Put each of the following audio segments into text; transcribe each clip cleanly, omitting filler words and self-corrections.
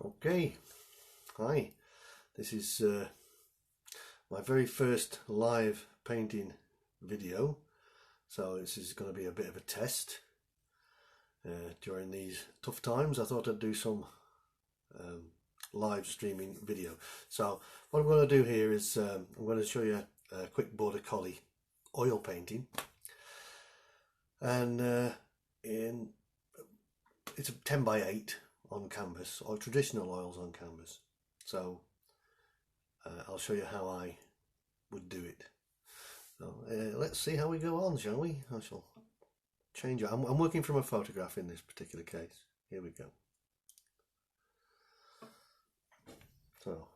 Okay, hi, this is my very first live painting video, so this is going to be a bit of a test. During these tough times I thought I'd do some live streaming video. So what I'm going to do here is I'm going to show you a quick Border Collie oil painting, and it's a 10 by 8 on canvas, or traditional oils on canvas. So I'll show you how I would do it. So let's see how we go on, shall we? I shall change it. I'm working from a photograph in this particular case. Here we go. So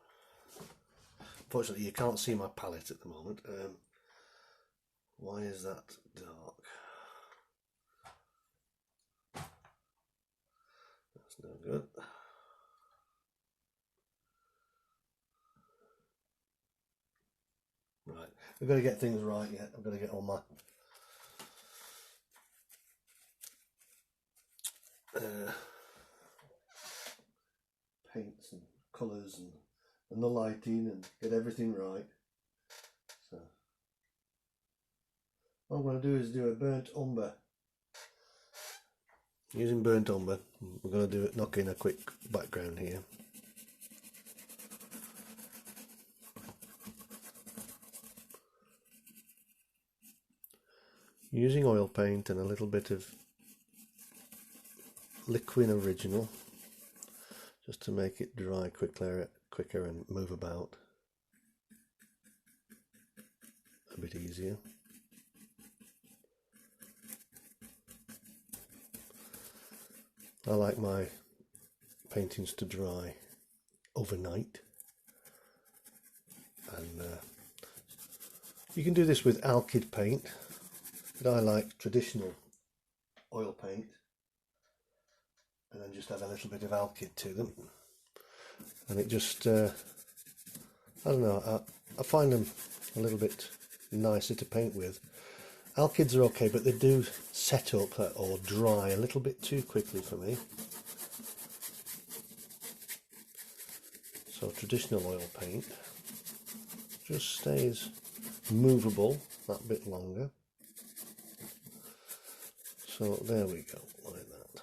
unfortunately you can't see my palette at the moment. Why is that dark? That's no good. Right, we've got to get things right yet. I've got to get all my paints and colours and the lighting, and get everything right. So what I'm going to do is do a burnt umber. Using burnt umber, we're going to do it, knock in a quick background here. Using oil paint and a little bit of liquid original, just to make it dry quicker and move about a bit easier. I like my paintings to dry overnight, and you can do this with alkyd paint, but I like traditional oil paint, and then just add a little bit of alkyd to them, and it just I don't know, I find them a little bit nicer to paint with. Alkyds are okay, but they do set up or dry a little bit too quickly for me. So traditional oil paint just stays movable that bit longer. So there we go, like that.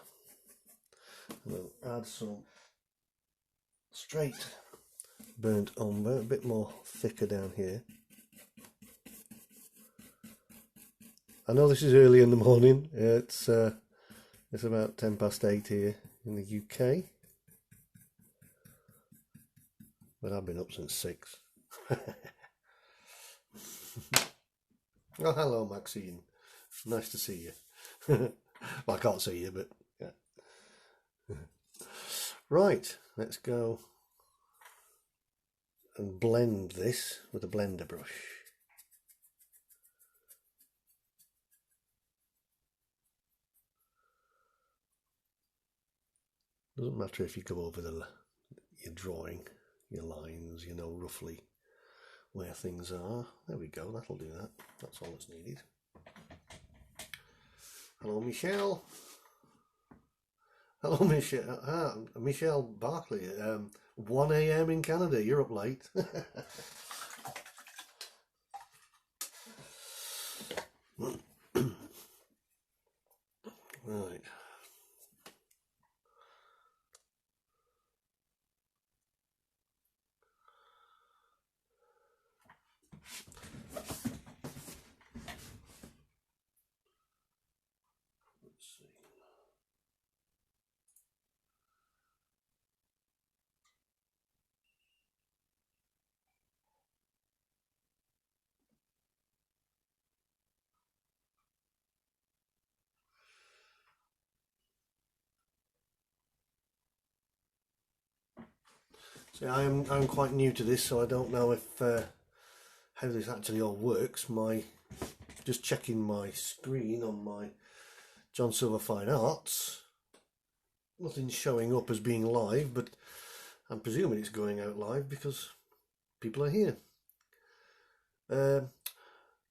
And we'll add some straight burnt umber, a bit more thicker down here. I know this is early in the morning. It's about 8:10 here in the UK, but I've been up since 6. Oh, hello Maxine, nice to see you. Well, I can't see you, but yeah. Right, let's go and blend this with a blender brush. Doesn't matter if you go over your drawing, your lines, you know roughly where things are. There we go, that'll do that. That's all that's needed. Hello Michelle. Hello Michelle. Michelle Barkley. 1 AM in Canada, you're up late. Right. See, I'm quite new to this, so I don't know if how this actually all works. Just checking my screen on my John Silver Fine Arts. Nothing's showing up as being live, but I'm presuming it's going out live because people are here.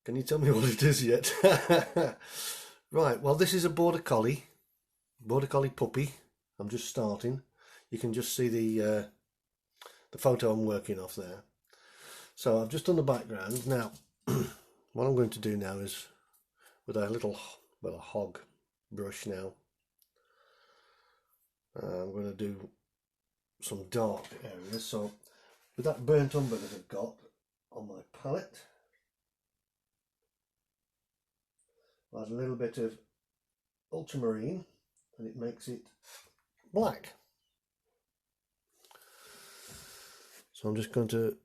Can you tell me what it is yet? Right, well, this is a Border Collie Puppy. I'm just starting. You can just see the photo I'm working off there. So I've just done the background. Now, what I'm going to do now is with a little, well, a hog brush now. I'm going to do some dark areas. So with that burnt umber that I've got on my palette, I'll add a little bit of ultramarine and it makes it black. So I'm just going to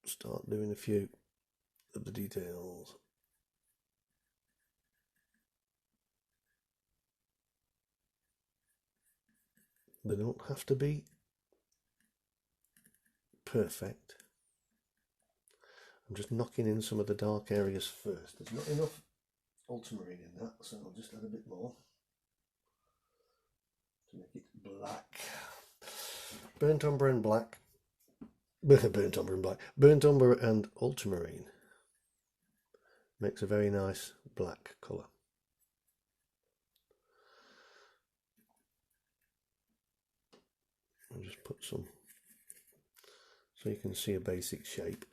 start doing a few of the details. They don't have to be perfect. I'm just knocking in some of the dark areas first. There's not enough ultramarine in that, so I'll just add a bit more to make it black. Burnt umber and black. Burnt umber and black. Burnt umber and ultramarine makes a very nice black colour. I'll just put some so you can see a basic shape.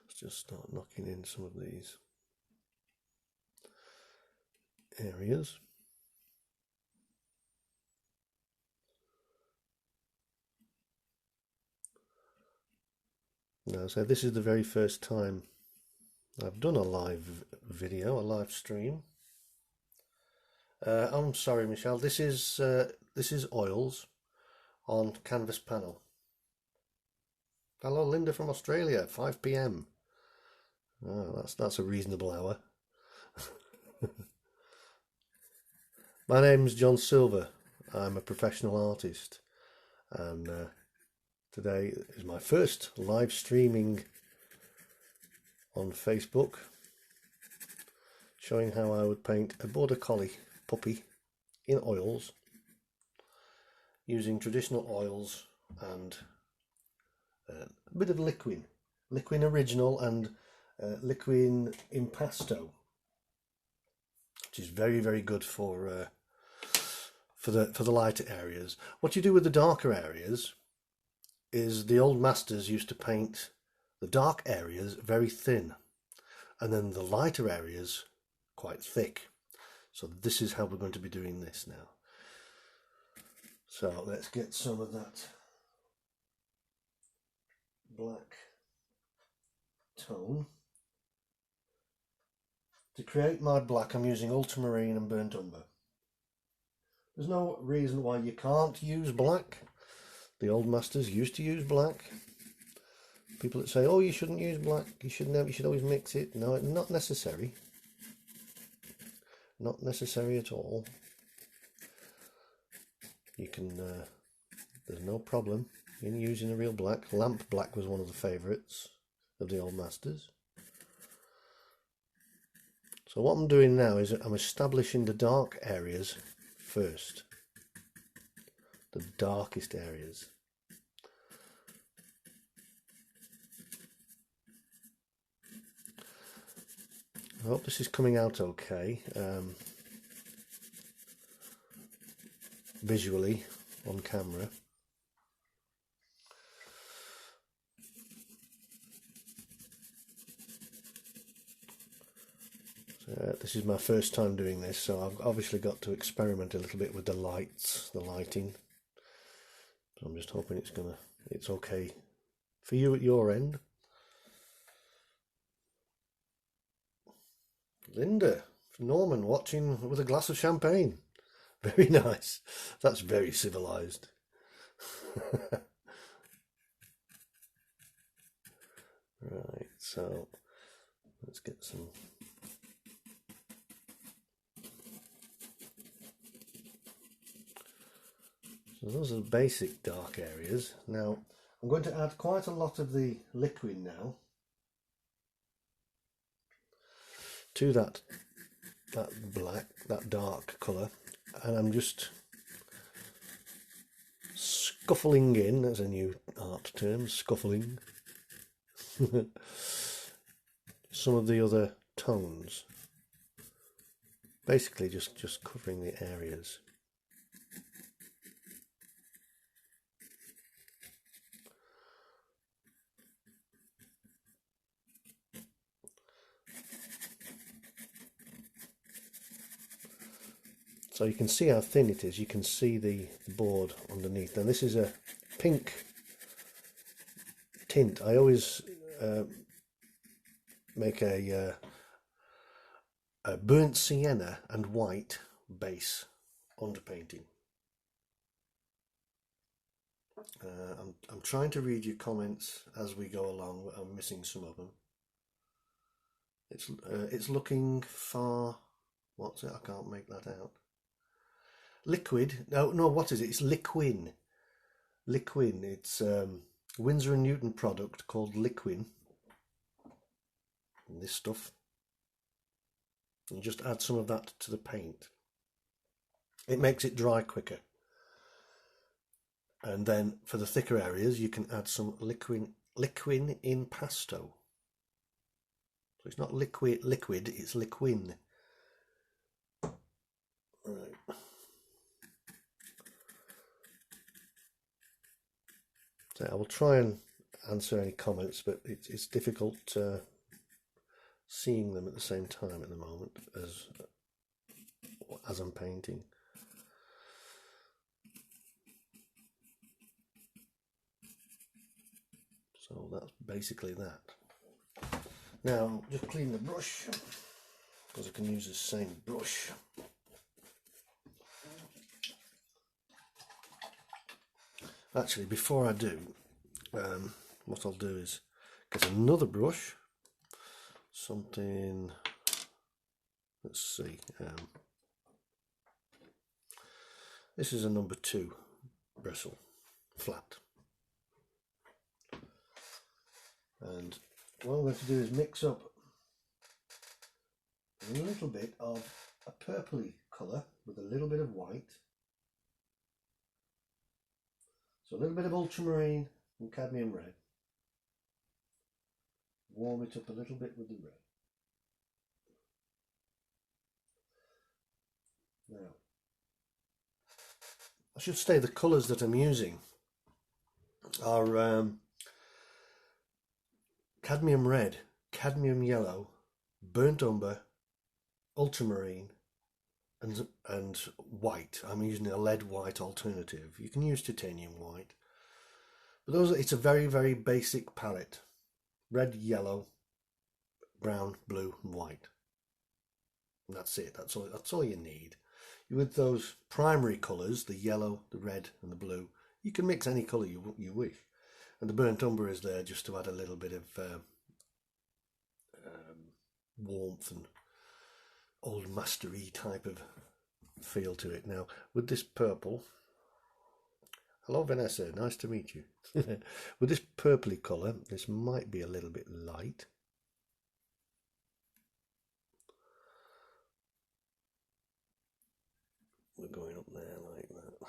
Let's just start knocking in some of these areas. Now, so this is the very first time I've done a live video, a live stream. I'm sorry, Michelle. This is oils on canvas panel. Hello, Linda from Australia. 5 p.m. Oh, that's a reasonable hour. My name's John Silver. I'm a professional artist, and today is my first live streaming on Facebook, showing how I would paint a Border Collie puppy in oils using traditional oils and a bit of liquin original and liquin impasto, which is very, very good for the lighter areas. What you do with the darker areas is the old masters used to paint the dark areas very thin and then the lighter areas quite thick. So this is how we're going to be doing this now. So let's get some of that black tone. To create my black, I'm using ultramarine and burnt umber. There's no reason why you can't use black. The old masters used to use black. People that say, oh, you shouldn't use black, you should always mix it. No, not necessary. Not necessary at all. You can, there's no problem in using a real black. Lamp black was one of the favourites of the old masters. So what I'm doing now is I'm establishing the dark areas first. The darkest areas. I hope this is coming out okay visually on camera. So, this is my first time doing this, so I've obviously got to experiment a little bit with the lights, the lighting. So I'm just hoping it's okay for you at your end. Linda, Norman, watching with a glass of champagne. Very nice. That's very civilized. Right, so let's get some. So those are the basic dark areas. Now I'm going to add quite a lot of the liquid now to that that black, that dark colour, and I'm just scuffling in, that's a new art term, scuffling, some of the other tones, basically just covering the areas. So you can see how thin it is, you can see the board underneath. Now this is a pink tint. I always make a burnt sienna and white base underpainting. I'm trying to read your comments as we go along. I'm missing some of them. It's looking far. What's it? I can't make that out. Liquid. No, what is it? It's Liquin. Liquin. It's Winsor & Newton product called Liquin. And this stuff. And just add some of that to the paint. It makes it dry quicker. And then for the thicker areas, you can add some Liquin in Pasto. So it's not liquid, it's Liquin. Right. So I will try and answer any comments, but it's difficult seeing them at the same time at the moment as I'm painting. So that's basically that. Now just clean the brush, because I can use the same brush. Actually, before I do, what I'll do is get another brush, something, let's see, this is a number 2 bristle, flat. And what I'm going to do is mix up a little bit of a purpley colour with a little bit of white. So a little bit of ultramarine and cadmium red. Warm it up a little bit with the red. Now, I should say the colours that I'm using are cadmium red, cadmium yellow, burnt umber, ultramarine, and white. I'm using a lead white alternative. You can use titanium white, but it's a very, very basic palette: red, yellow, brown, blue, and white. And that's it. That's all you need. With those primary colours, the yellow, the red, and the blue, you can mix any colour you wish. And the burnt umber is there just to add a little bit of warmth and old mastery type of feel to it. Now with this purple, hello Vanessa, nice to meet you. With this purpley colour, this might be a little bit light. We're going up there like that.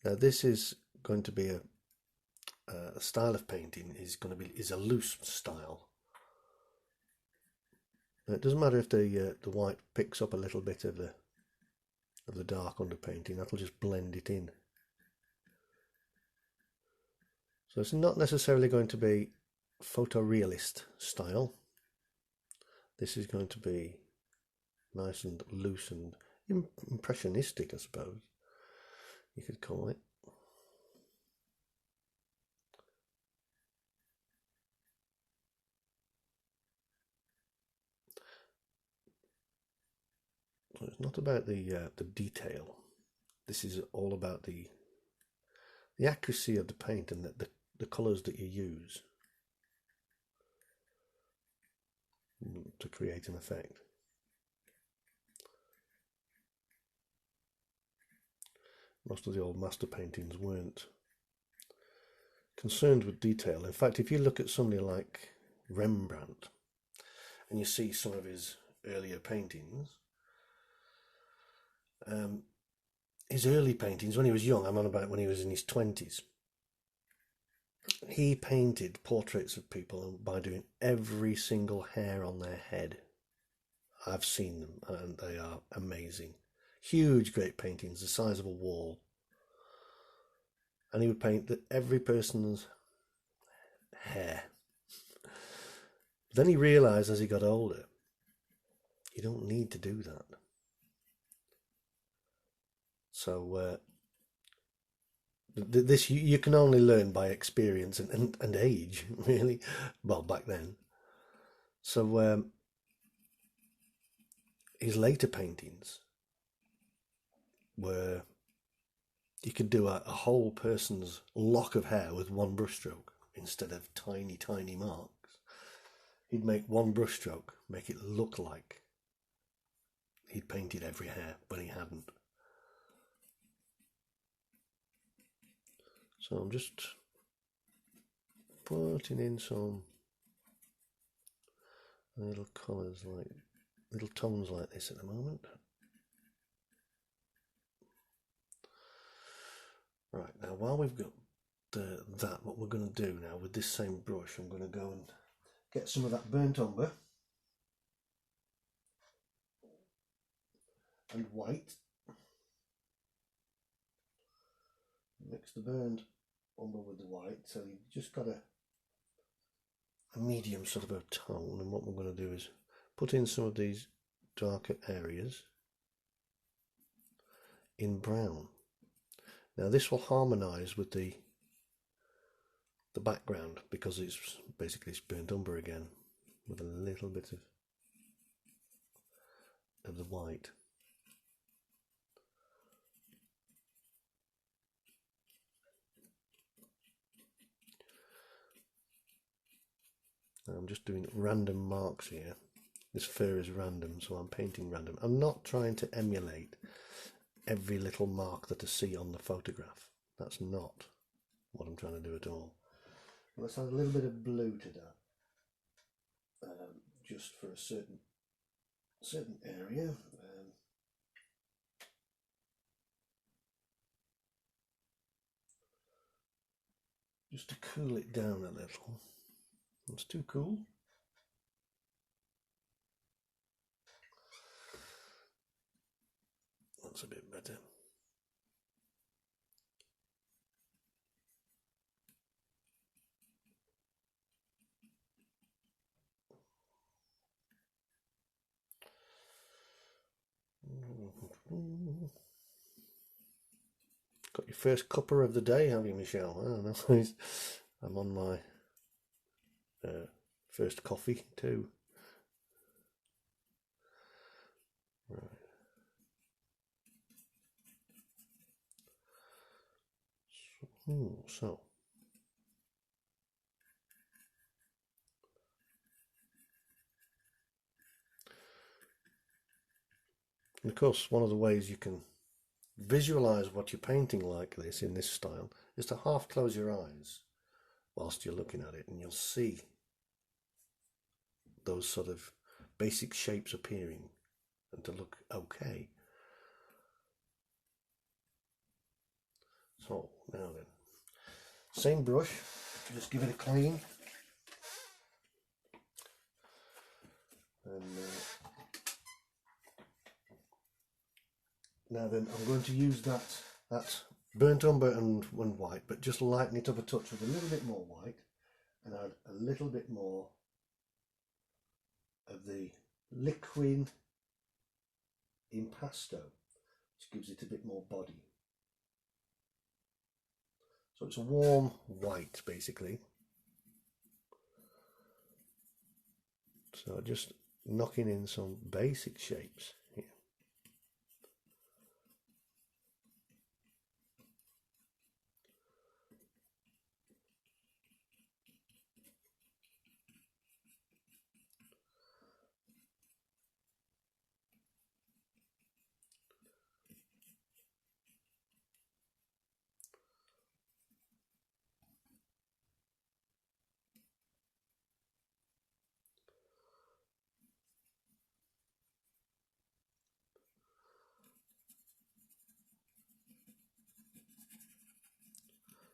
Now this is going to be a style of painting is a loose style. Now, it doesn't matter if the white picks up a little bit of the dark underpainting. That'll just blend it in. So it's not necessarily going to be photorealist style. This is going to be nice and loose and impressionistic, I suppose you could call it. So it's not about the detail. This is all about the accuracy of the paint and the colours that you use to create an effect. Most of the old master paintings weren't concerned with detail. In fact, if you look at somebody like Rembrandt and you see some of his earlier paintings. His early paintings, when he was young, I'm on about when he was in his 20s, he painted portraits of people by doing every single hair on their head. I've seen them and they are amazing. Huge, great paintings, the size of a wall. And he would paint every person's hair. Then he realised as he got older, you don't need to do that. So this you can only learn by experience and age, really. Well, back then. So his later paintings were, you could do a whole person's lock of hair with one brushstroke instead of tiny, tiny marks. He'd make one brushstroke, make it look like he'd painted every hair, but he hadn't. So I'm just putting in some little colours, like little tones like this at the moment. Right, now while we've got that, what we're going to do now with this same brush, I'm going to go and get some of that burnt umber and white. Mix the burnt umber with the white, so you've just got a medium sort of a tone. And what we're going to do is put in some of these darker areas in brown. Now this will harmonise with the background, because it's basically burnt umber again with a little bit of the white. Now I'm just doing random marks here. This fur is random, so I'm painting random. I'm not trying to emulate every little mark that I see on the photograph. That's not what I'm trying to do at all. Let's add a little bit of blue to that, just for a certain area. Just to cool it down a little. It's too cool. That's a bit better. Got your first cuppa of the day, have you, Michelle? Oh, nice. I'm on my first coffee too. Right. So. And of course, one of the ways you can visualize what you're painting like this in this style is to half close your eyes whilst you're looking at it, and you'll see those sort of basic shapes appearing and to look okay. So now then, same brush, just give it a clean, and now then I'm going to use that burnt umber and white, but just lighten it up a touch with a little bit more white, and add a little bit more of the liquid impasto, which gives it a bit more body. So it's a warm white basically. So just knocking in some basic shapes here.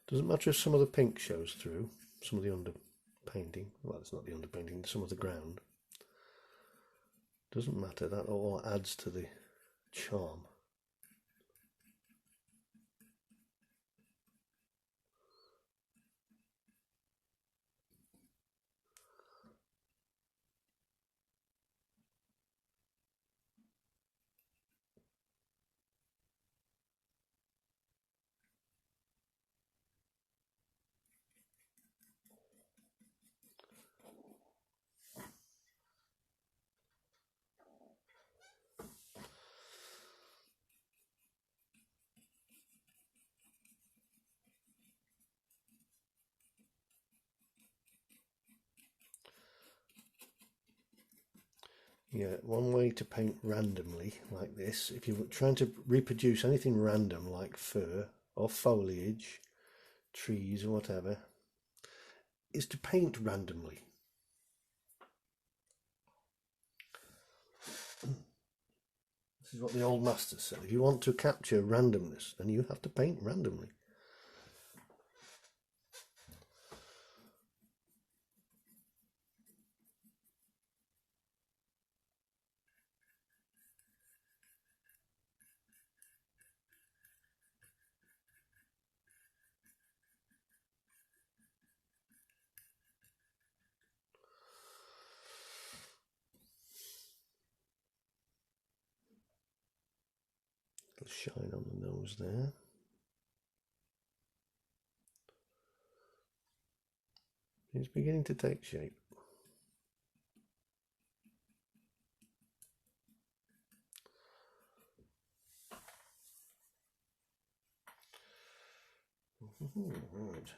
Doesn't matter if some of the pink shows through, some of the underpainting. Well, it's not the underpainting, some of the ground. Doesn't matter, that all adds to the charm. Yeah, one way to paint randomly like this, if you're trying to reproduce anything random like fur or foliage, trees or whatever, is to paint randomly. This is what the old masters said. If you want to capture randomness, then you have to paint randomly. Little shine on the nose there. It's beginning to take shape. Right.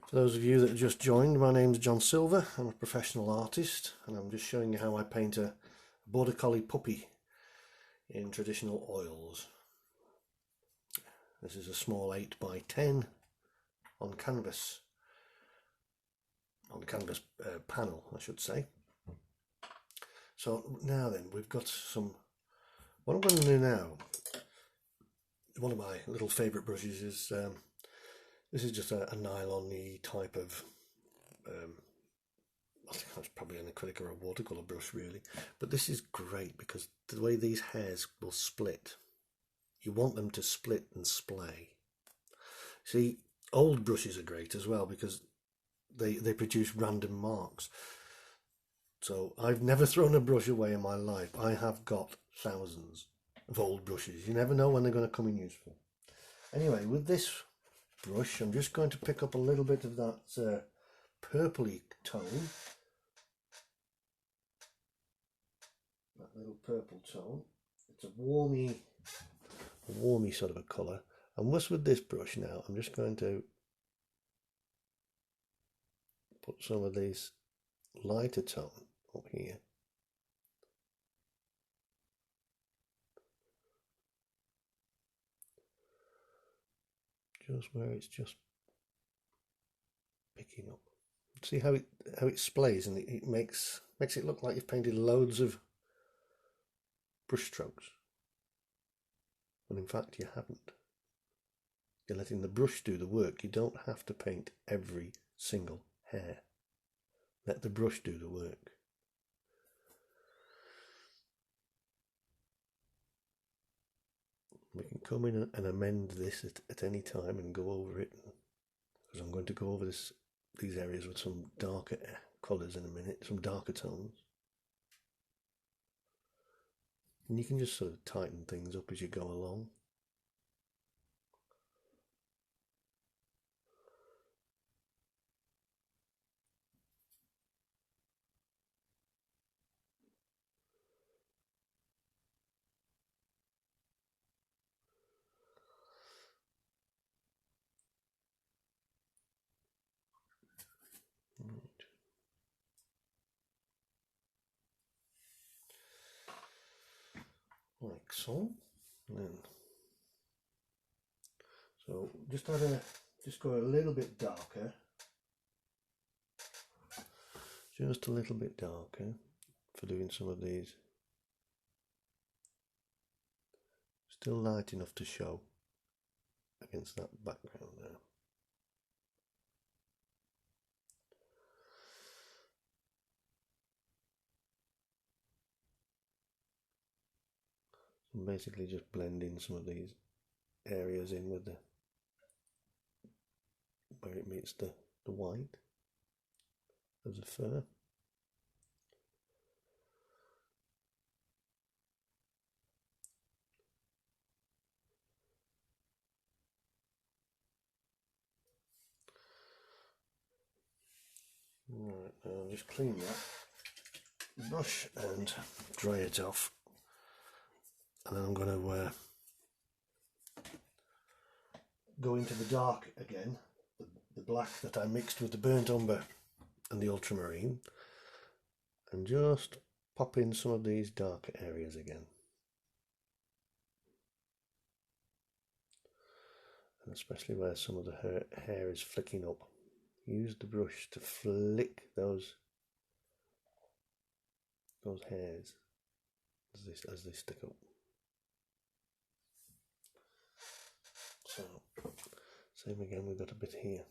For those of you that have just joined, my name's John Silver. I'm a professional artist, and I'm just showing you how I paint a Border Collie puppy in traditional oils. This is a small 8x10 on canvas, panel, I should say. So now then, we've got some, what I'm going to do now, one of my little favourite brushes is, this is just a nylon-y type of, I think that's probably an acrylic or a watercolour brush really, but this is great because the way these hairs will split, you want them to split and splay. See, old brushes are great as well because they produce random marks. So I've never thrown a brush away in my life. I have got thousands of old brushes. You never know when they're going to come in useful. Anyway, with this brush, I'm just going to pick up a little bit of that purpley tone. That little purple tone. It's a warmy sort of a colour. And just with this brush now, I'm just going to put some of these lighter tone up here. Just where it's just picking up. See how it splays, and it makes it look like you've painted loads of brush strokes. When in fact you haven't. You're letting the brush do the work. You don't have to paint every single hair. Let the brush do the work. We can come in and amend this at any time and go over it, because I'm going to go over these areas with some darker colours in a minute, some darker tones. And you can just sort of tighten things up as you go along. Like so. Then, so just go a little bit darker, just a little bit darker for doing some of these. still light enough to show against that background there. So basically just blending some of these areas in with the where it meets the white of the fur. Right, now I'll just clean that brush and dry it off, and then I'm going to go into the dark again, the black that I mixed with the burnt umber and the ultramarine, and just pop in some of these darker areas again, and especially where some of the hair is flicking up. Use the brush to flick those hairs as they stick up. So, same again, we've got a bit here.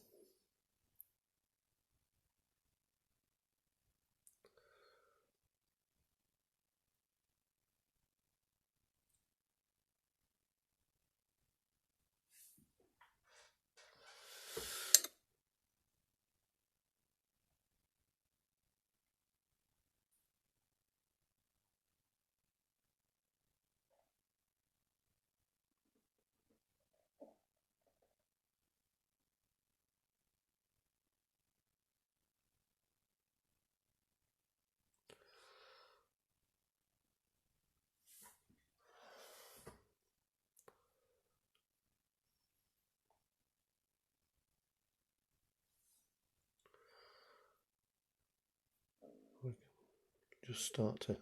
Just start to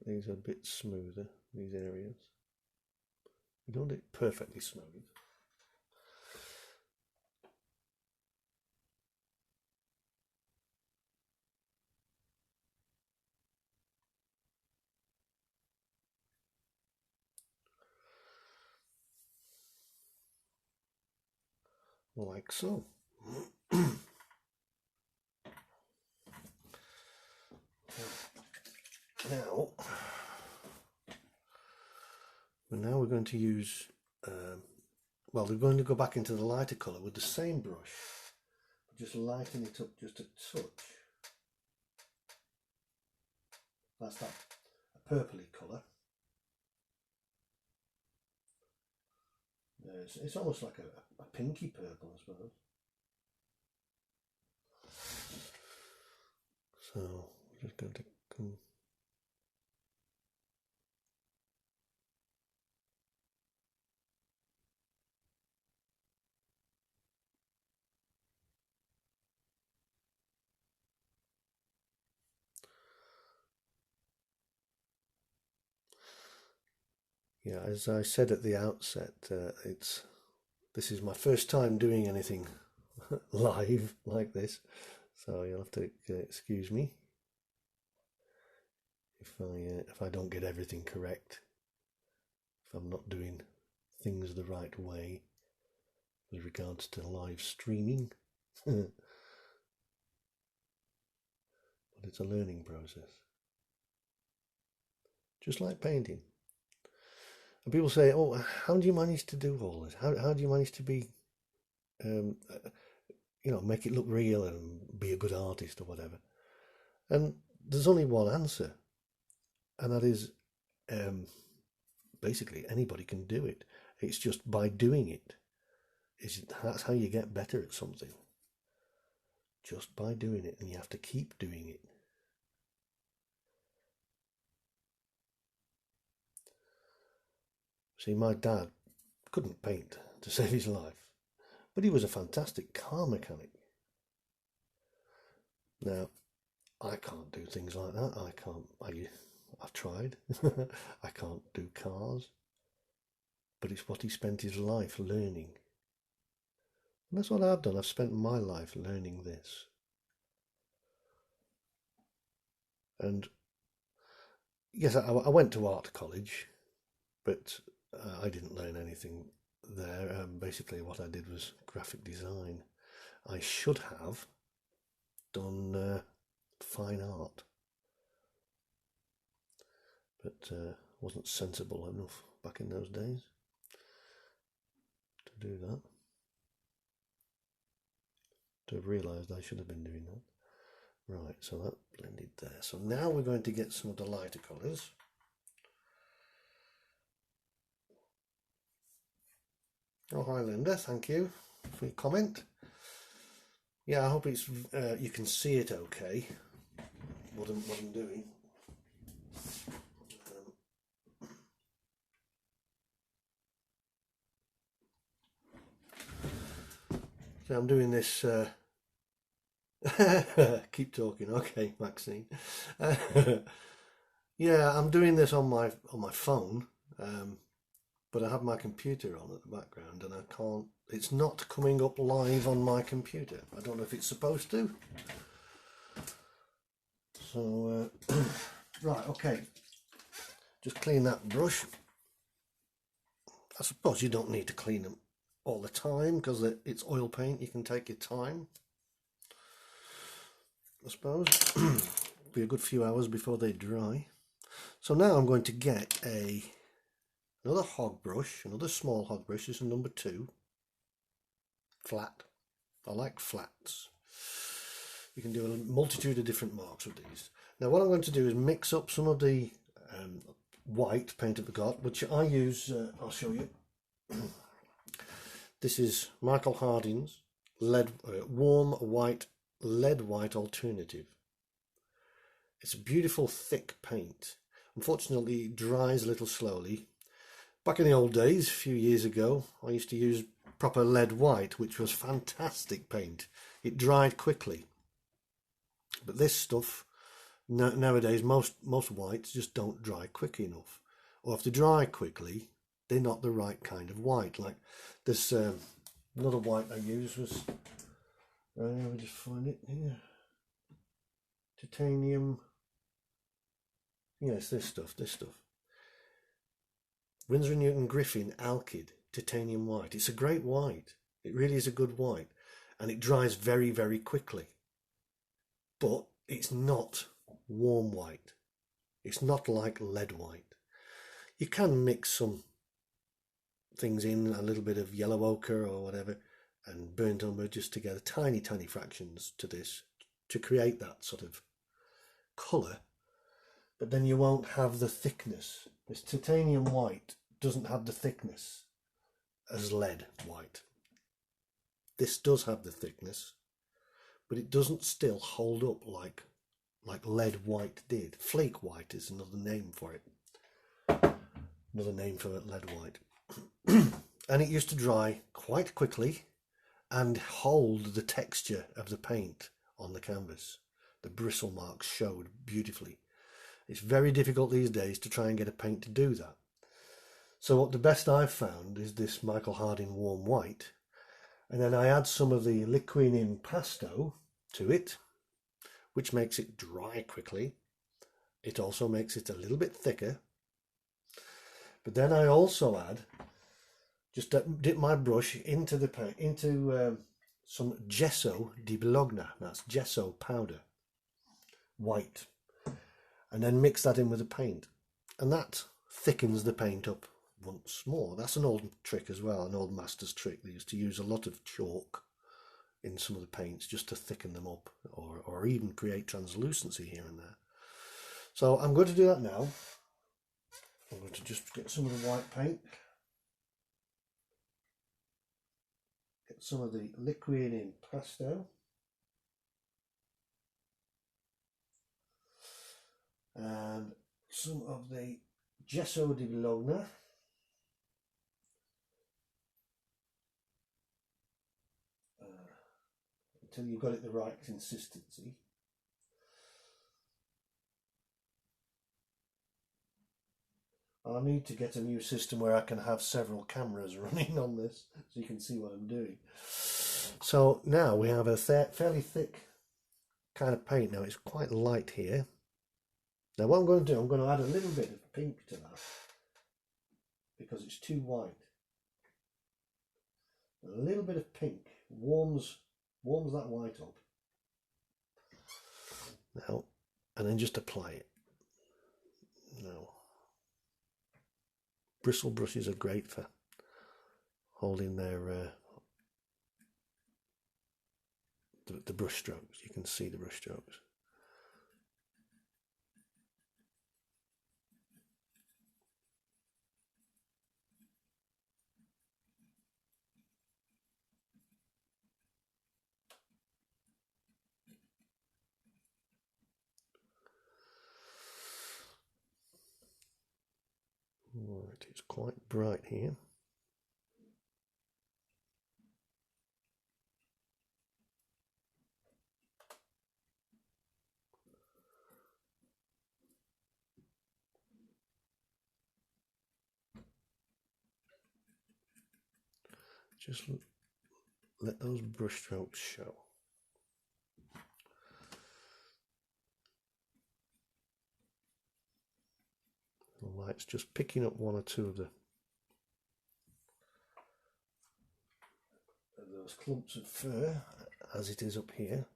make these a bit smoother, these areas. We don't do it perfectly smooth. Like so. Now we're going to use, well, we're going to go back into the lighter colour with the same brush, just lighten it up just a touch. That's that purpley colour. It's almost like a pinky purple, I suppose. So we're just going to come. Yeah, as I said at the outset, this is my first time doing anything live like this, so you'll have to excuse me if I don't get everything correct, if I'm not doing things the right way with regards to live streaming. But it's a learning process, just like painting. And people say, "Oh, how do you manage to do all this? How do you manage to be, make it look real and be a good artist or whatever?" And there's only one answer, and that is, basically anybody can do it. It's just by doing it. That's how you get better at something. Just by doing it, and you have to keep doing it. See, my dad couldn't paint to save his life, but he was a fantastic car mechanic. Now, I can't do things like that. I've tried. I can't do cars, but it's what he spent his life learning. And that's what I've done. I've spent my life learning this. And yes, I went to art college, but I didn't learn anything there. Basically, what I did was graphic design. I should have done fine art, but wasn't sensible enough back in those days to do that. To have realised I should have been doing that. Right, so that blended there. So now we're going to get some of the lighter colours. Oh, hi Linda, thank you for your comment. Yeah, I hope it's you can see it okay, what I'm doing. So I'm doing this, keep talking, okay, Maxine. Yeah, I'm doing this on my phone, but I have my computer on at the background and I can't, it's not coming up live on my computer. I don't know if it's supposed to. So, right, okay, just clean that brush. I suppose you don't need to clean them all the time because it's oil paint. You can take your time, I suppose. Be a good few hours before they dry. So now I'm going to get another hog brush, another small hog brush. This is number 2, flat. I like flats. You can do a multitude of different marks with these. Now what I'm going to do is mix up some of the white paint that we got, which I use, I'll show you. This is Michael Harding's warm white lead white alternative. It's a beautiful thick paint. Unfortunately it dries a little slowly. Back in the old days, a few years ago, I used to use proper lead white, which was fantastic paint. It dried quickly. But this stuff, nowadays, most whites just don't dry quick enough. Or if they dry quickly, they're not the right kind of white. Like this, another white I used was, let me just find it here. Titanium. Yes, this stuff. Winsor & Newton Griffin Alkyd Titanium White. It's a great white. It really is a good white. And it dries very, very quickly. But it's not warm white. It's not like lead white. You can mix some things in, a little bit of yellow ochre or whatever, and burnt umber just to get tiny fractions to this to create that sort of colour. But then you won't have the thickness. This titanium white doesn't have the thickness as lead white. This does have the thickness, but it doesn't still hold up like lead white did. Flake white is another name for it. Another name for lead white. And it used to dry quite quickly and hold the texture of the paint on the canvas. The bristle marks showed beautifully. It's very difficult these days to try and get a paint to do that. So what the best I've found is this Michael Harding warm white, and then I add some of the liquid impasto to it, which makes it dry quickly. It also makes it a little bit thicker. But then I also add, just dip my brush into the paint, into some gesso di Bologna. That's gesso powder, white, and then mix that in with the paint, and that thickens the paint up once more. That's an old trick as well, an old master's trick. They used to use a lot of chalk in some of the paints just to thicken them up, or even create translucency here and there. So I'm going to do that now. I'm going to just get some of the white paint, get some of the liquid impasto, and some of the gesso di Bologna, until you've got it the right consistency. I need to get a new system where I can have several cameras running on this so you can see what I'm doing. So now we have a fairly thick kind of paint. Now it's quite light here. Now what I'm going to do, I'm going to add a little bit of pink to that because it's too white. A little bit of pink warms that white up. Now, and then just apply it. Now, bristle brushes are great for holding their the brush strokes. You can see the brush strokes. Right, it's quite bright here. Just let those brush strokes show. The light's just picking up one or two of those clumps of fur, as it is up here.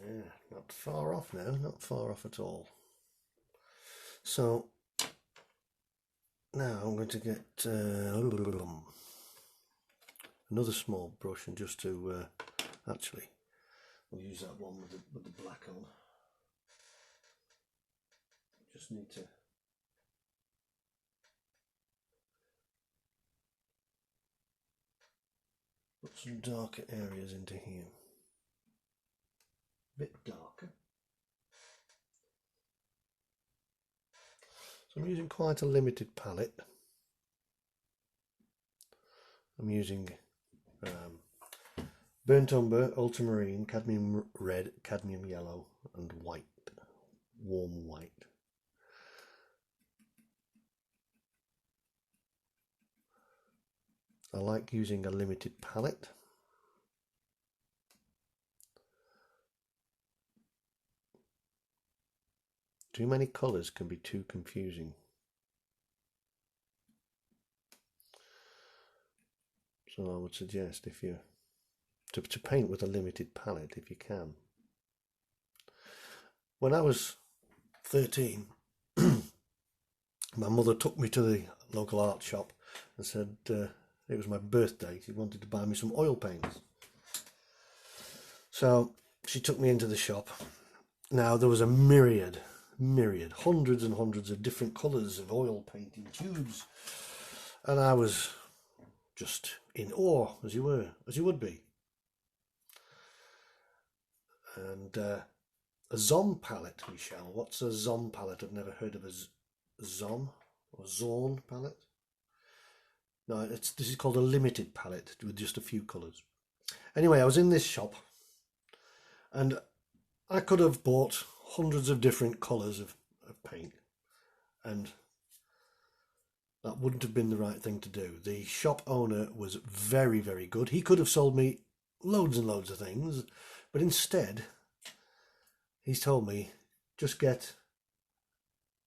Yeah, not far off now, not far off at all. So now I'm going to get another small brush and just to actually we'll use that one with the black on. Just need to put some darker areas into here. A bit darker. So I'm using quite a limited palette. I'm using burnt umber, ultramarine, cadmium red, cadmium yellow and white, warm white. I like using a limited palette. Too many colours can be too confusing. So I would suggest if you to paint with a limited palette if you can. When I was 13, my mother took me to the local art shop and said it was my birthday. She wanted to buy me some oil paints. So she took me into the shop. Now there was a myriad, hundreds and hundreds of different colours of oil painting tubes, and I was just in awe, as you would be. And a Zon palette, Michelle. What's a Zon palette? I've never heard of a Zon or Zorn palette. No, this is called a limited palette with just a few colours. Anyway, I was in this shop and I could have bought hundreds of different colours of paint, and that wouldn't have been the right thing to do. The shop owner was very, very good. He could have sold me loads and loads of things, but instead he's told me just get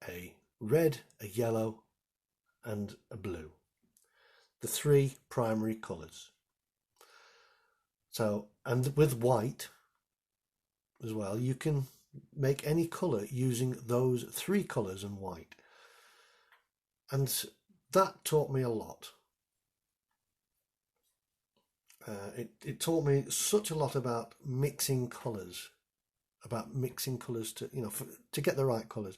a red, a yellow and a blue. the three primary colours. So, and with white as well, you can make any colour using those three colours and white. And that taught me a lot. It taught me such a lot about mixing colours, to, you know, to get the right colours.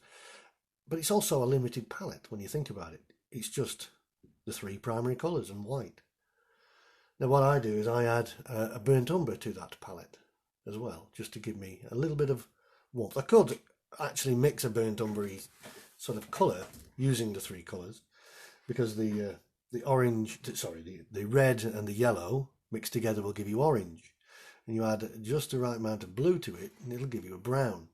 But it's also a limited palette when you think about it. It's just the three primary colours and white. Now what I do is I add a burnt umber to that palette as well, just to give me a little bit of warmth. I could actually mix a burnt umbery sort of colour using the three colours, because the orange, sorry, the red and the yellow mixed together will give you orange, and you add just the right amount of blue to it and it'll give you a brown.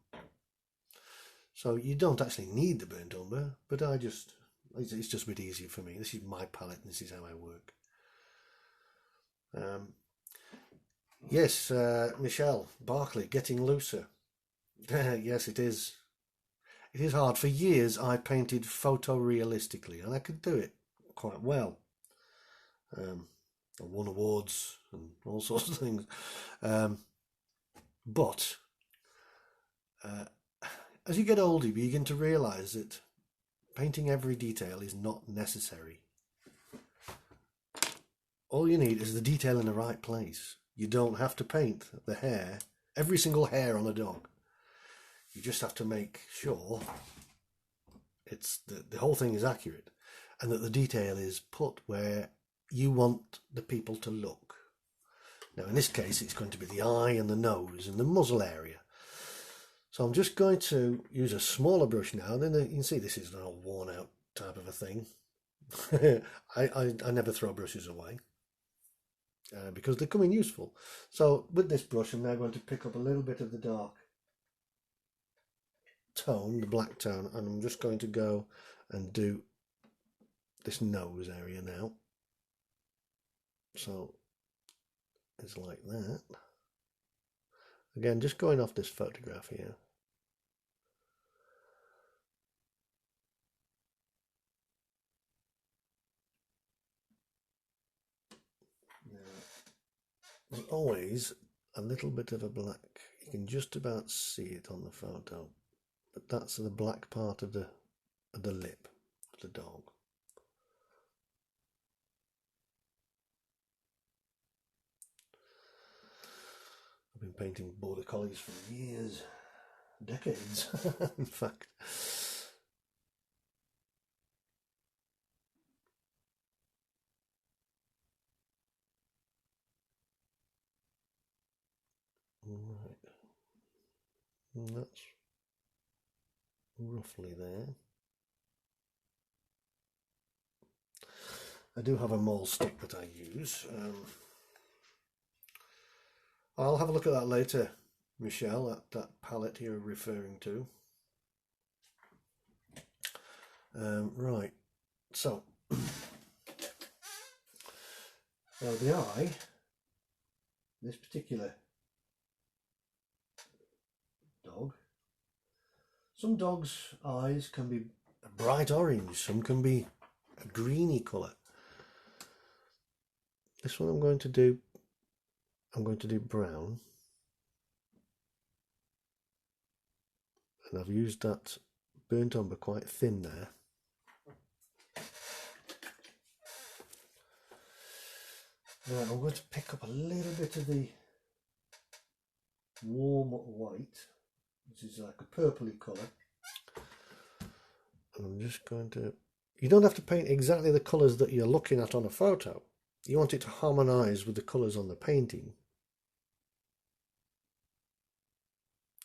So you don't actually need the burnt umber, but it's just a bit easier for me. This is my palette and this is how I work. Yes, Michelle Barkley, getting looser. Yes, it is. It is hard. For years I painted photorealistically and I could do it quite well. I won awards and all sorts of things. But as you get older, you begin to realise that painting every detail is not necessary. All you need is the detail in the right place. You don't have to paint the hair, every single hair on a dog. You just have to make sure it's the whole thing is accurate, and that the detail is put where you want the people to look. Now in this case it's going to be the eye and the nose and the muzzle area. So I'm just going to use a smaller brush now. Then you can see this is an old worn out type of a thing. I never throw brushes away. Because they come in useful. So with this brush I'm now going to pick up a little bit of the dark tone, the black tone, and I'm just going to go and do this nose area now. So it's like that. Again, just going off this photograph here. There's always a little bit of a black. You can just about see it on the photo, but that's the black part of the lip of the dog. I've been painting Border Collies for years, decades, in fact. Right, and that's roughly there. I do have a mole stick that I use. I'll have a look at that later, Michelle, at that palette you're referring to. Right, so now the eye, this particular dog, some dogs' eyes can be a bright orange, some can be a greeny colour. This one I'm going to do brown, and I've used that burnt umber quite thin there. Now I'm going to pick up a little bit of the warm white, which is like a purpley colour, and I'm just going to, you don't have to paint exactly the colours that you're looking at on a photo. You want it to harmonise with the colours on the painting.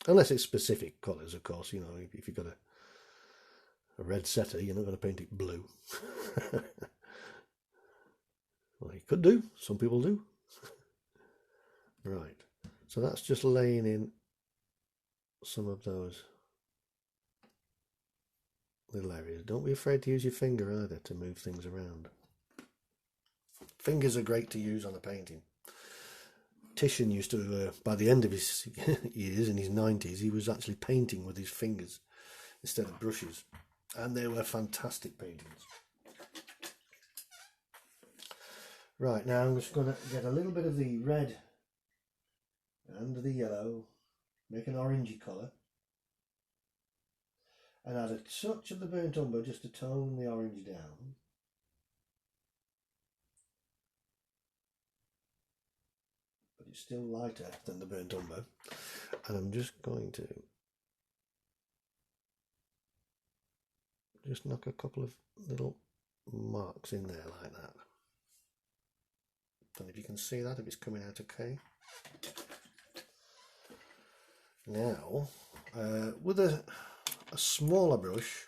Unless it's specific colours, of course. You know, if you've got a red setter, you're not going to paint it blue. Well, you could do. Some people do. Right. So that's just laying in some of those little areas. Don't be afraid to use your finger either to move things around. Fingers are great to use on a painting. Titian used to, by the end of his years, in his 90s, he was actually painting with his fingers instead of brushes. And they were fantastic paintings. Right, now I'm just going to get a little bit of the red and the yellow, make an orangey colour, and add a touch of the burnt umber just to tone the orange down. But it's still lighter than the burnt umber. And I'm just going to just knock a couple of little marks in there like that. Don't know if you can see that, if it's coming out okay. Now, with a smaller brush,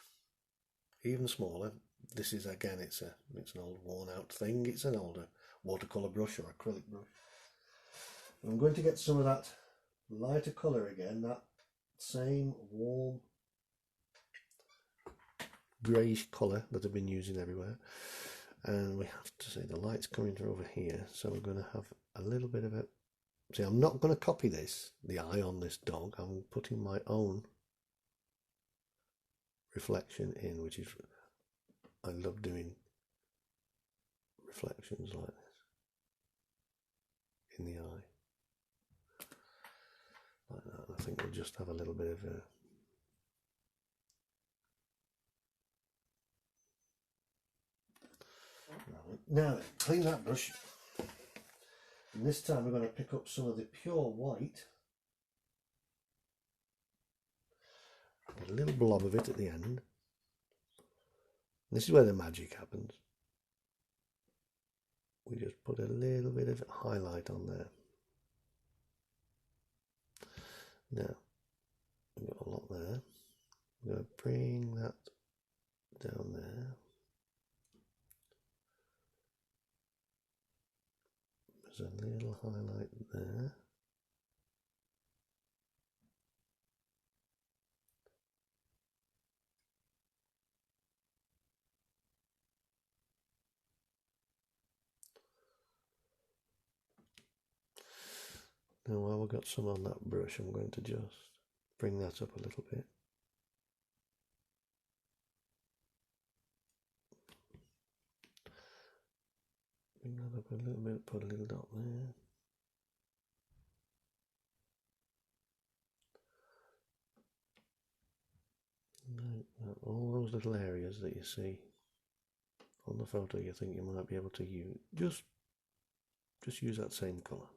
even smaller, this is again, it's an old worn out thing, it's an older watercolour brush or acrylic brush. I'm going to get some of that lighter colour again, that same warm greyish colour that I've been using everywhere. And we have to say the light's coming through over here, so we're going to have a little bit of it. See, I'm not going to copy this, the eye on this dog. I'm putting my own reflection in, which is, I love doing reflections like this in the eye. Like that. I think we'll just have a little bit of a now clean that brush, and this time we're going to pick up some of the pure white, a little blob of it at the end. This is where the magic happens. We just put a little bit of highlight on there. Now we've got a lot there. I'm going to bring that down there. There's a little highlight there. Now while we've got some on that brush, I'm going to just bring that up a little bit. Bring that up a little bit, put a little dot there. All those little areas that you see on the photo you think you might be able to use, just use that same colour.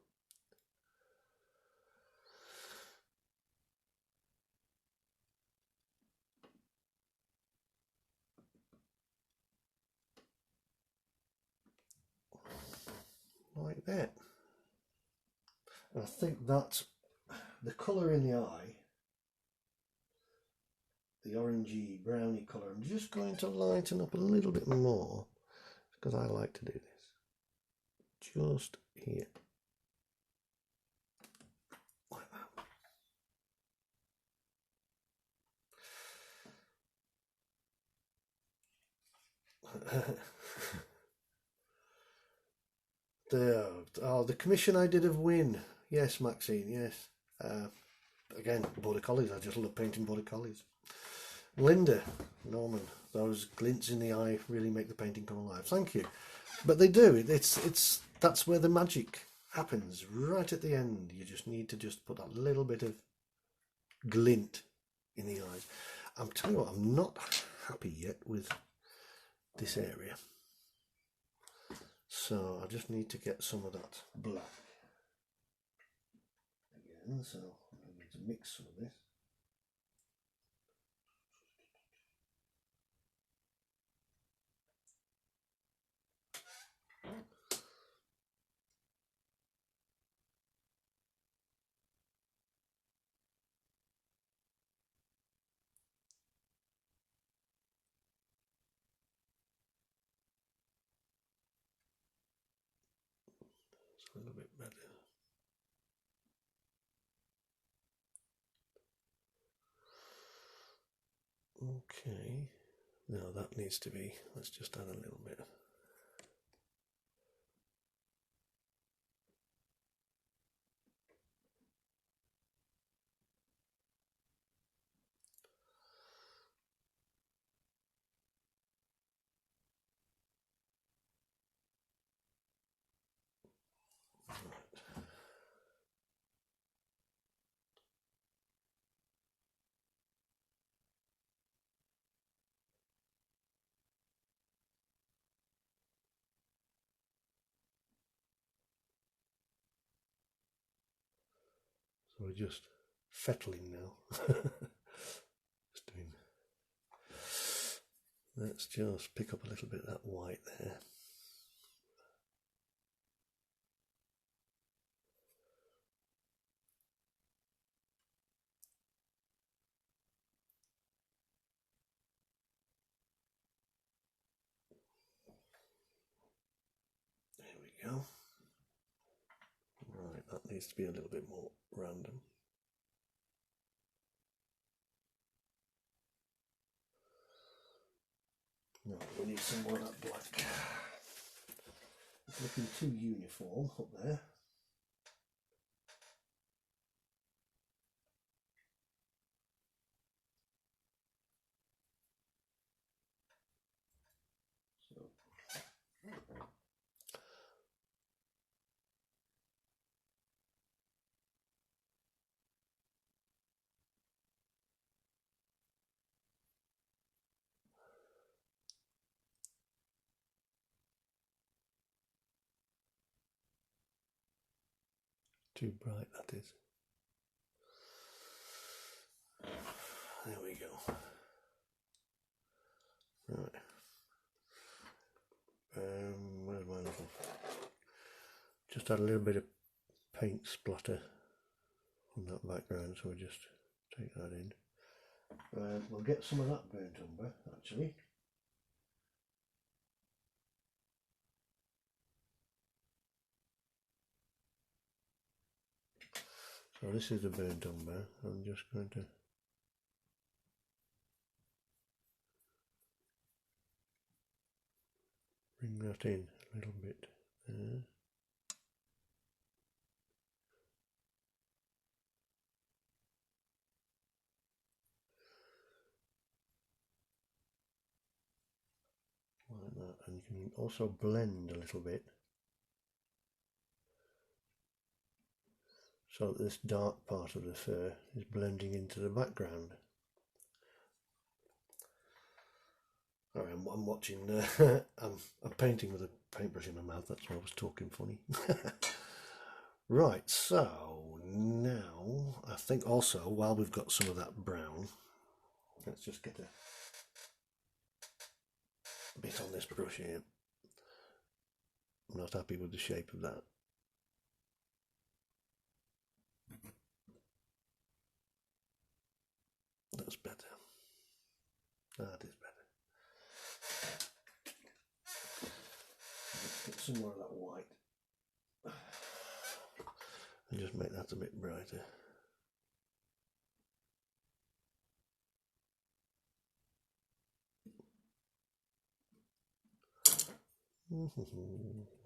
Like that. And I think that's the colour in the eye, the orangey browny colour. I'm just going to lighten up a little bit more because I like to do this just here, like that. The commission I did of Win. Yes, Maxine, yes. Again, Border Collies. I just love painting Border Collies. Linda, Norman, those glints in the eye really make the painting come alive. Thank you. But they do. That's where the magic happens, right at the end. You just need to just put that little bit of glint in the eyes. I'm telling you what, I'm not happy yet with this area. So I just need to get some of that black again, so I'm going to mix some of this. It's a little bit better. Okay, now that needs to be, let's just add a little bit. So we're just fettling now. Just doing. Let's just pick up a little bit of that white there. There we go. Right, that needs to be a little bit more random. No, we need some more of that black. It's looking too uniform up there. So. Too bright, that is. There we go. Right. Where's my little? Just had a little bit of paint splatter on that background, so we'll just take that in. We'll get some of that burnt umber, actually. So this is the burnt umber. I'm just going to bring that in a little bit there. Like that, and you can also blend a little bit so that this dark part of the fur is blending into the background. Sorry, I'm watching, I'm painting with a paintbrush in my mouth, that's why I was talking funny. Right, so now I think also while we've got some of that brown, let's just get a bit on this brush here. I'm not happy with the shape of that. That's better. That is better. Let's get some more of that white and just make that a bit brighter.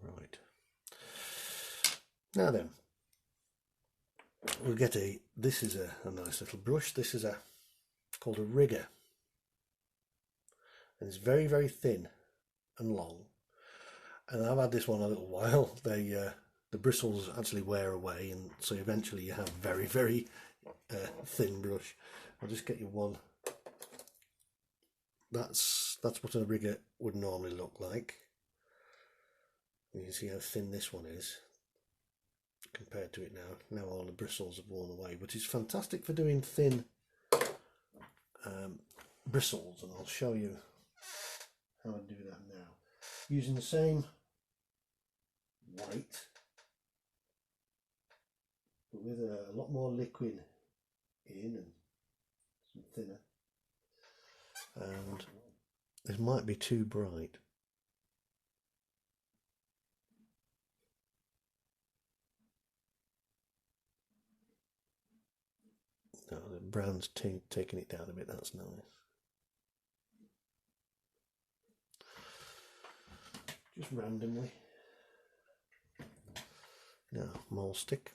Right. Now then, we'll get this is a nice little brush. This is called a rigger. And it's very, very thin and long. And I've had this one a little while. The bristles actually wear away, and so eventually you have very, very thin brush. I'll just get you one. That's what a rigger would normally look like. You can see how thin this one is compared to it now. Now all the bristles have worn away, but it's fantastic for doing thin bristles, and I'll show you how I do that now. Using the same white, but with a lot more liquid in and some thinner. And this might be too bright. No, the brown's taking it down a bit, that's nice. Just randomly. Now, mole stick,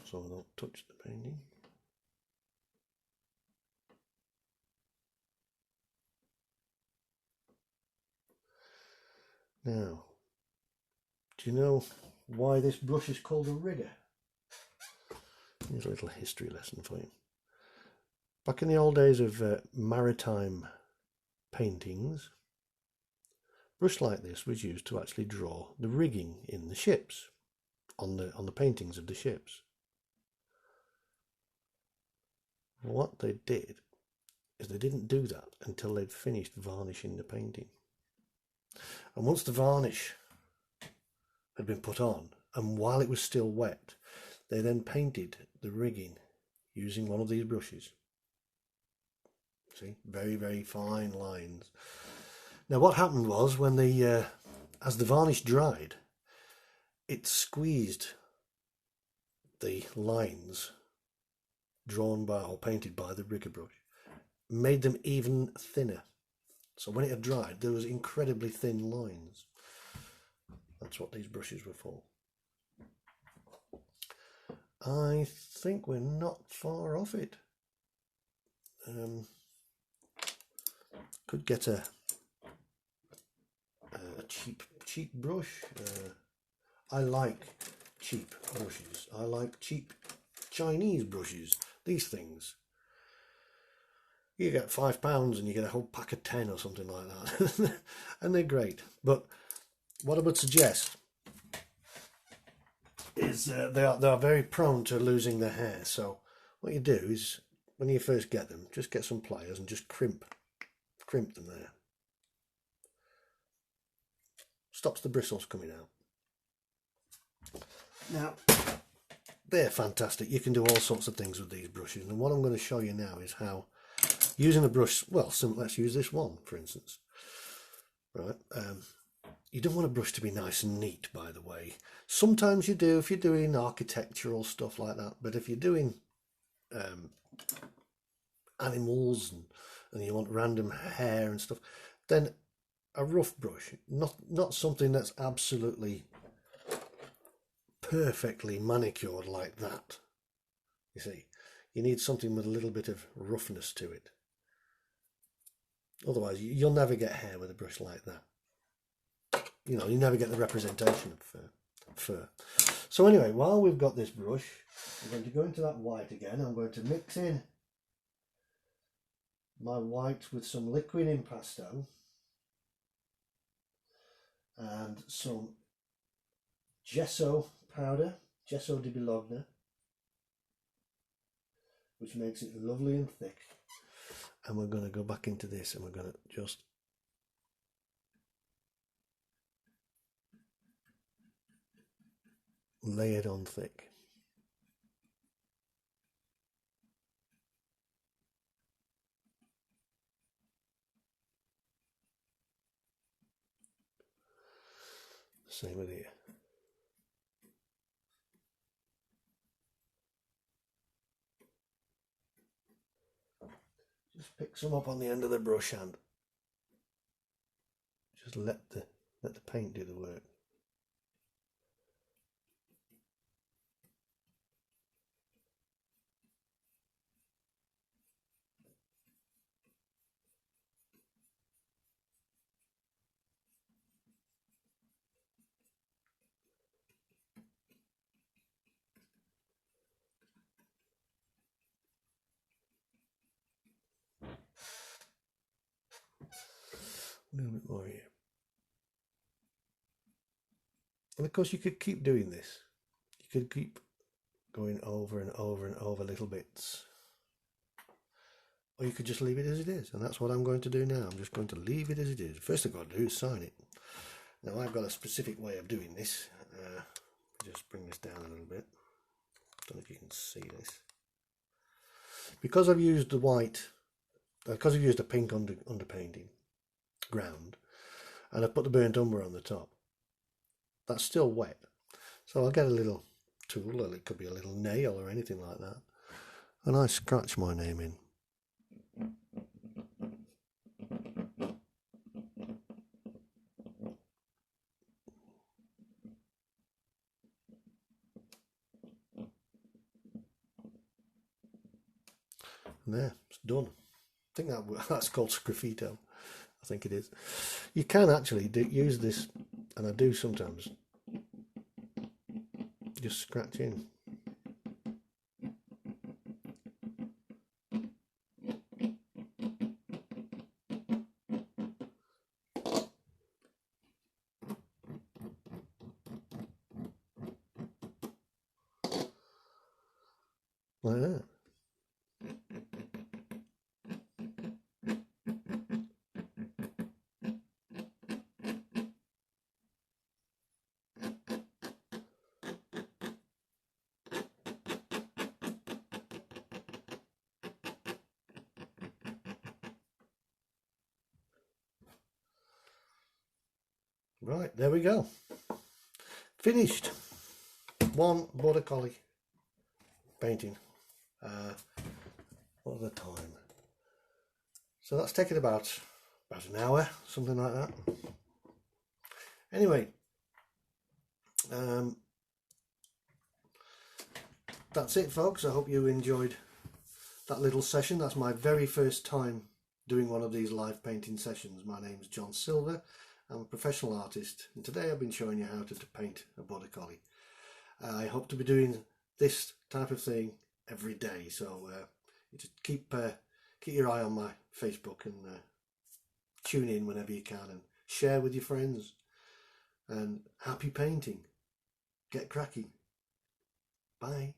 so I don't touch the painting. Now, do you know why this brush is called a rigger? Here's a little history lesson for you. Back in the old days of maritime paintings, brush like this was used to actually draw the rigging in the ships, on the paintings of the ships. what they did is they didn't do that until they'd finished varnishing the painting. And once the varnish had been put on, and while it was still wet, they then painted the rigging using one of these brushes. See, very, very fine lines. Now what happened was, when as the varnish dried, it squeezed the lines drawn by or painted by the rigger brush, made them even thinner. So when it had dried, there was incredibly thin lines. That's what these brushes were for. I think we're not far off it. Could get a cheap brush. I like cheap brushes. I like cheap Chinese brushes. These things, you get £5 and you get a whole pack of 10 or something like that. And they're great. But what I would suggest is they are very prone to losing their hair. So what you do is, when you first get them, just get some pliers and just crimp them there. Stops the bristles coming out. Now, they're fantastic. You can do all sorts of things with these brushes, and what I'm going to show you now is how, using a brush, well, let's use this one for instance. Right, you don't want a brush to be nice and neat, by the way. Sometimes you do if you're doing architectural stuff like that, but if you're doing animals and you want random hair and stuff, then a rough brush, not something that's absolutely perfectly manicured like that. You see, you need something with a little bit of roughness to it. Otherwise, you'll never get hair with a brush like that. You know, you never get the representation of fur. So anyway, while we've got this brush, I'm going to go into that white again. I'm going to mix in my white with some liquid impasto and some gesso powder, gesso di Bologna, which makes it lovely and thick. And we're going to go back into this and we're going to just lay it on thick. Same with here. Just pick some up on the end of the brush and just let the paint do the work. A little bit more here. And of course you could keep doing this. You could keep going over and over and over little bits. Or you could just leave it as it is. And that's what I'm going to do now. I'm just going to leave it as it is. First thing I've got to do is sign it. Now I've got a specific way of doing this. Just bring this down a little bit. Don't know if you can see this. Because I've used the white, because I've used a pink underpainting ground, and I've put the burnt umber on the top, that's still wet. So I'll get a little tool, or it could be a little nail or anything like that, and I scratch my name in. And there, it's done. I think that's called sgraffito. I think it is. You can actually use this, and I do sometimes, just scratch in. Like that. Right, there we go. Finished. One Border Collie painting. What the time? So that's taken about an hour, something like that. Anyway, that's it, folks. I hope you enjoyed that little session. That's my very first time doing one of these live painting sessions. My name's John Silver. I'm a professional artist, and today I've been showing you how to paint a Border Collie. I hope to be doing this type of thing every day, so you just keep your eye on my Facebook and tune in whenever you can and share with your friends. And happy painting. Get cracking. Bye.